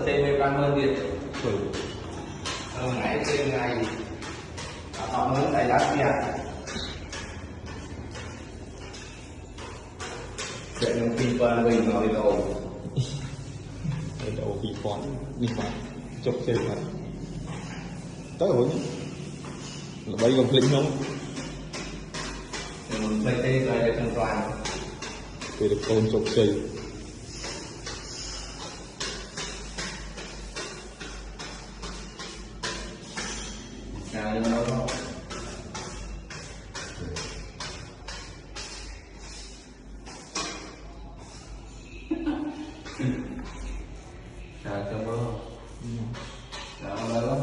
thêm 15 điện rồi ngày trên ngày họ mới tại đá tiền chuyện những phim qua mình nói đâu đầu bị phón đi mà chụp thêm mà tới rồi là bây còn linh không mình phải thế rồi để an toàn về được tôn chụp xây cái nó cho bơ đó